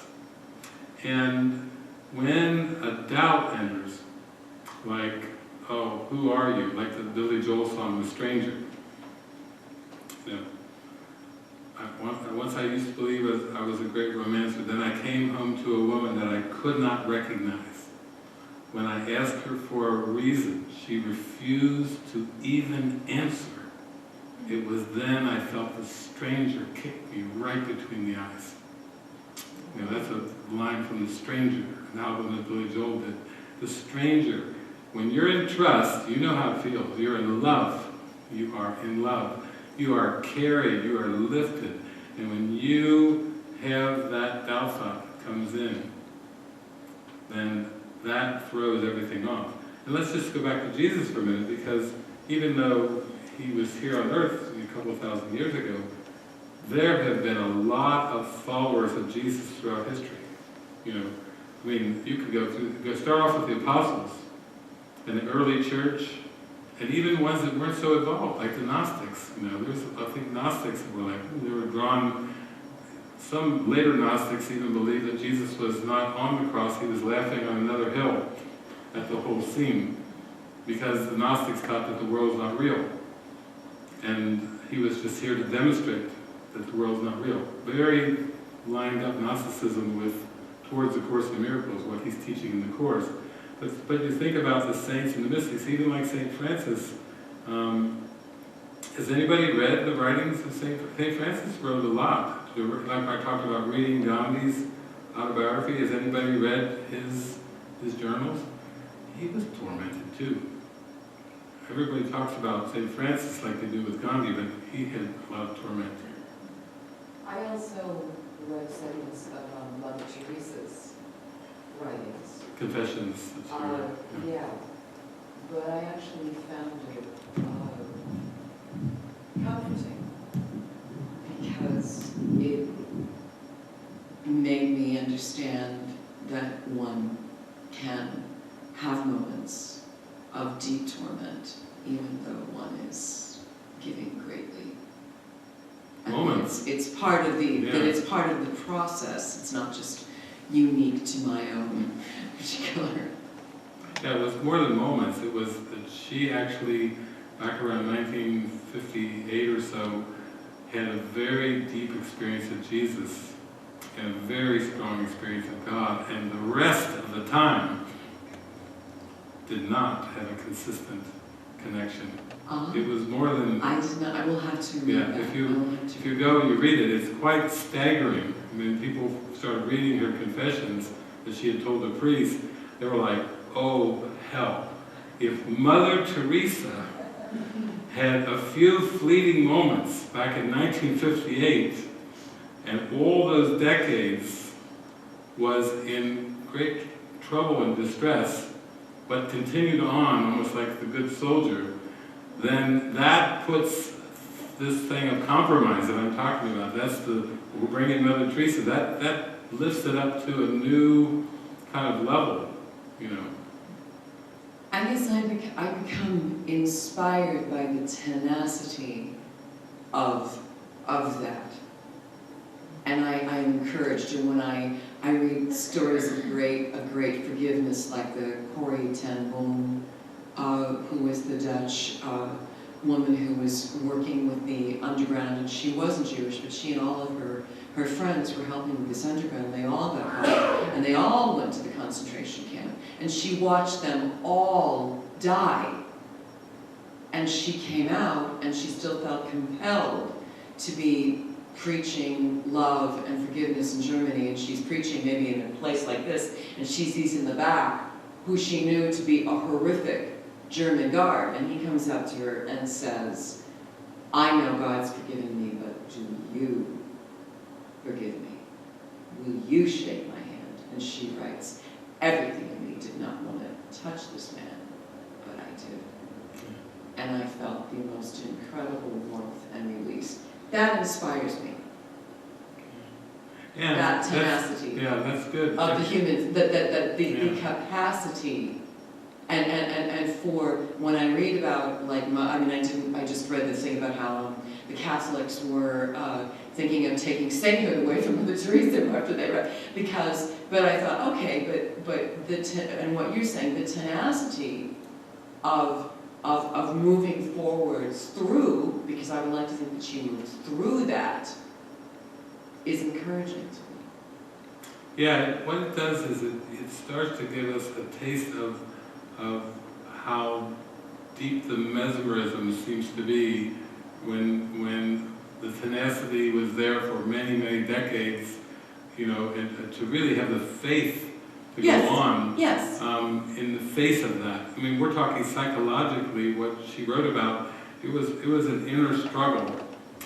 And when a doubt enters, like, oh, who are you? Like the Billy Joel song, The Stranger. You know, once I used to believe I was a great romancer. Then I came home to a woman that I could not recognize. When I asked her for a reason, she refused to even answer. It was then I felt the stranger kick me right between the eyes. You know, that's a line from The Stranger, an album that Billy Joel did. The stranger, when you're in trust, you know how it feels. You're in love. You are in love. You are carried. You are lifted. And when you have that doubt thought that comes in, then that throws everything off. And let's just go back to Jesus for a minute, because even though he was here on earth a couple of thousand years ago, there have been a lot of followers of Jesus throughout history. You know, I mean, you could go start off with the apostles and the early church, and even ones that weren't so evolved, like the Gnostics. You know, there's, I think, Gnostics that were like, they were drawn. Some later Gnostics even believed that Jesus was not on the cross; he was laughing on another hill at the whole scene, because the Gnostics thought that the world's not real, and he was just here to demonstrate that the world's not real. Very lined up Gnosticism with towards the Course in Miracles, what he's teaching in the Course. But you think about the saints and the mystics, even like St. Francis. Has anybody read the writings of St. Francis? Wrote a lot. Like I talked about reading Gandhi's autobiography. Has anybody read his journals? He was tormented too. Everybody talks about St. Francis like they do with Gandhi, but he had a lot of torment. I also read segments of Mother Teresa's writings. Confessions. Yeah, but I actually found it comforting, because it made me understand that one can have moments of deep torment, even though one is giving greatly. Moments. It's part of the Yeah. that it's part of the process. It's not just unique to my own particular. Yeah, it was more than moments. It was that she actually, back around 1958 or so, had a very deep experience of Jesus and a very strong experience of God, and the rest of the time did not have a consistent connection. It was more than... I did not. I will have to read that. If you go and you read it, it's quite staggering. I mean, people started reading her confessions that she had told the priest. They were like, oh, hell. If Mother Teresa had a few fleeting moments back in 1958, and all those decades was in great trouble and distress, but continued on almost like the good soldier, then that puts this thing of compromise that I'm talking about. That's we're bringing Mother Teresa. That lifts it up to a new kind of level, you know. I guess I become inspired by the tenacity of that. And I'm encouraged. And when I read stories of great forgiveness, like the Corrie ten Boom, who was the Dutch woman who was working with the underground, and she wasn't Jewish, but she and all of her friends were helping with this underground, and they all got caught, and they all went to the concentration camp, and she watched them all die. And she came out, and she still felt compelled to be preaching love and forgiveness in Germany, and she's preaching maybe in a place like this, and she sees in the back who she knew to be a horrific German guard, and he comes up to her and says, I know God's forgiven me, but do you forgive me? Will you shake my hand? And she writes, everything in me did not want to touch this man, but I did. And I felt the most incredible warmth and release. That inspires me. Yeah, that tenacity. That's good. Of the human, the capacity and for when I read about, like, I just read the thing about how the Catholics were thinking of taking sainthood away from Mother Teresa after they read, but I thought, okay, but and what you're saying, the tenacity of moving forwards through, because I would like to think that she moves through that, is encouraging to me. Yeah, what it does is it starts to give us a taste of how deep the mesmerism seems to be when the tenacity was there for many, many decades, and to really have the faith to Yes. go on Yes. in the face of that. I mean, we're talking psychologically, what she wrote about, it was an inner struggle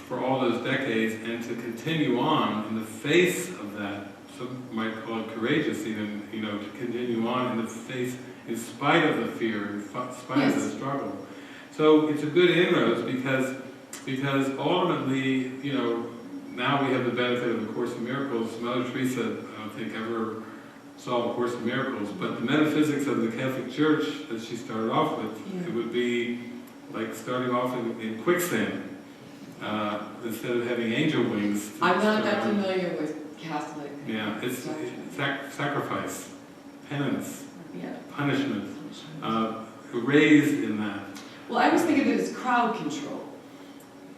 for all those decades, and to continue on in the face of that, some might call it courageous even, to continue on in the face, in spite of the fear, in spite of the struggle. So it's a good inroads because ultimately, now we have the benefit of the Course in Miracles. Mother Teresa, I don't think ever saw the Course in Miracles, but the metaphysics of the Catholic Church that she started off with, it would be like starting off in quicksand instead of having angel wings. I'm not that familiar with Catholic. Yeah, it's sacrifice, penance, Yeah. punishment, raised in that. Well, I was thinking of it as crowd control.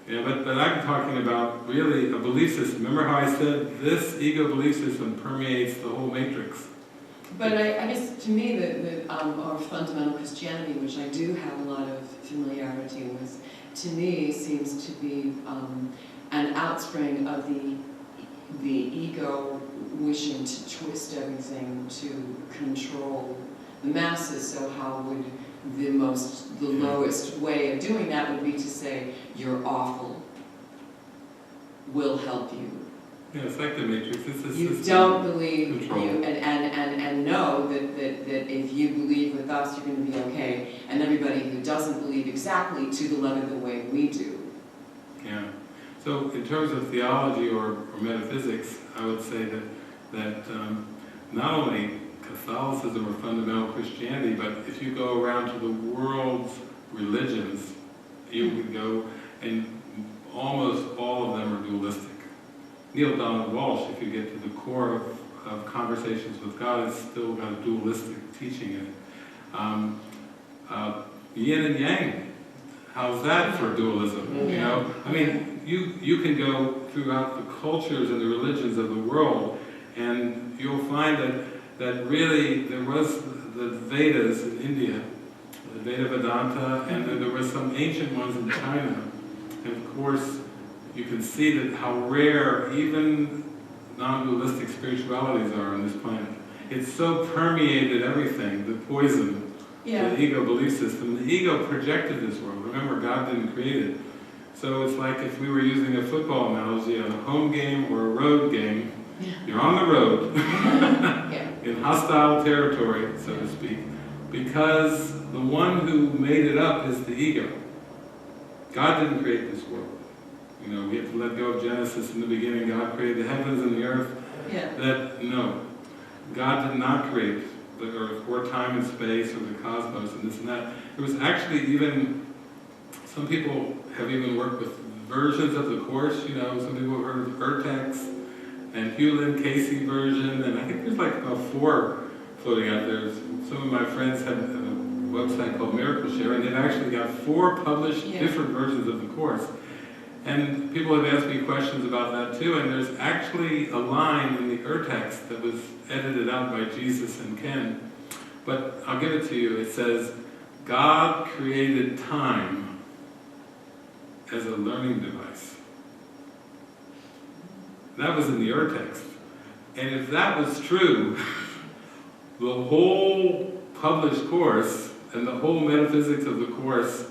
Yeah, but I'm talking about really a belief system. Remember how I said this ego belief system permeates the whole matrix? But I guess to me, our fundamental Christianity, which I do have a lot of familiarity with, to me seems to be an outspring of the ego wishing to twist everything to control the masses. So how would the lowest way of doing that would be to say, you're awful, we'll help you. Yeah, it's like the matrix. It's a You system don't believe control. and know that if you believe with us, you're going to be okay, and everybody who doesn't believe exactly to the letter the way we do. Yeah. So in terms of theology or metaphysics, I would say that not only Catholicism or fundamental Christianity, but if you go around to the world's religions, you could go, and almost all of them are dualistic. Neil Donald Walsh, if you get to the core of Conversations with God, has still got a dualistic teaching in it. Yin and Yang, how's that for dualism? I mean, you can go throughout the cultures and the religions of the world, and you'll find that really there was the Vedas in India, the Veda Vedanta, and then there were some ancient ones in China. And of course, you can see that how rare even non-dualistic spiritualities are on this planet. It's so permeated everything, the poison, the ego belief system. The ego projected this world. Remember, God didn't create it. So it's like if we were using a football analogy on a home game or a road game, you're on the road in hostile territory, so to speak, because the one who made it up is the ego. God didn't create this world. We have to let go of Genesis. In the beginning, God created the heavens and the earth. No, God did not create the earth or time and space or the cosmos and this and that. There was actually even, some people have even worked with versions of the Course. Some people have heard of Urtext and Hewlin Casey version, and I think there's like about 4 floating out there. Some of my friends have a website called Miracle Share, and they've actually got 4 published different versions of the Course. And people have asked me questions about that too, and there's actually a line in the Urtext that was edited out by Jesus and Ken, but I'll give it to you. It says, God created time as a learning device. That was in the Urtext. And if that was true, the whole published Course and the whole metaphysics of the Course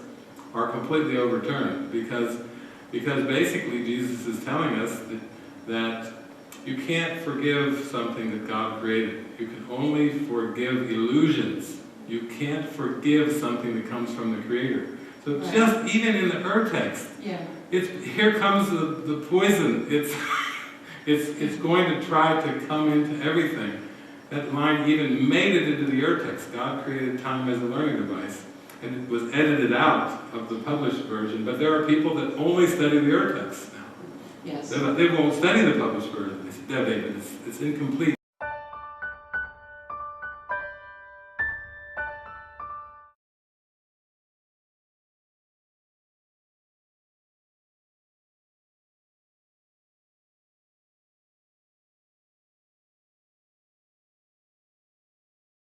are completely overturned, because basically Jesus is telling us that you can't forgive something that God created. You can only forgive illusions. You can't forgive something that comes from the Creator. So just even in the Urtext, here comes the poison. It's going to try to come into everything. That line even made it into the Urtext. God created time as a learning device. and it was edited out of the published version, but there are people that only study the Ur text now. Yes. They won't study the published version. They say, no, David, it's incomplete.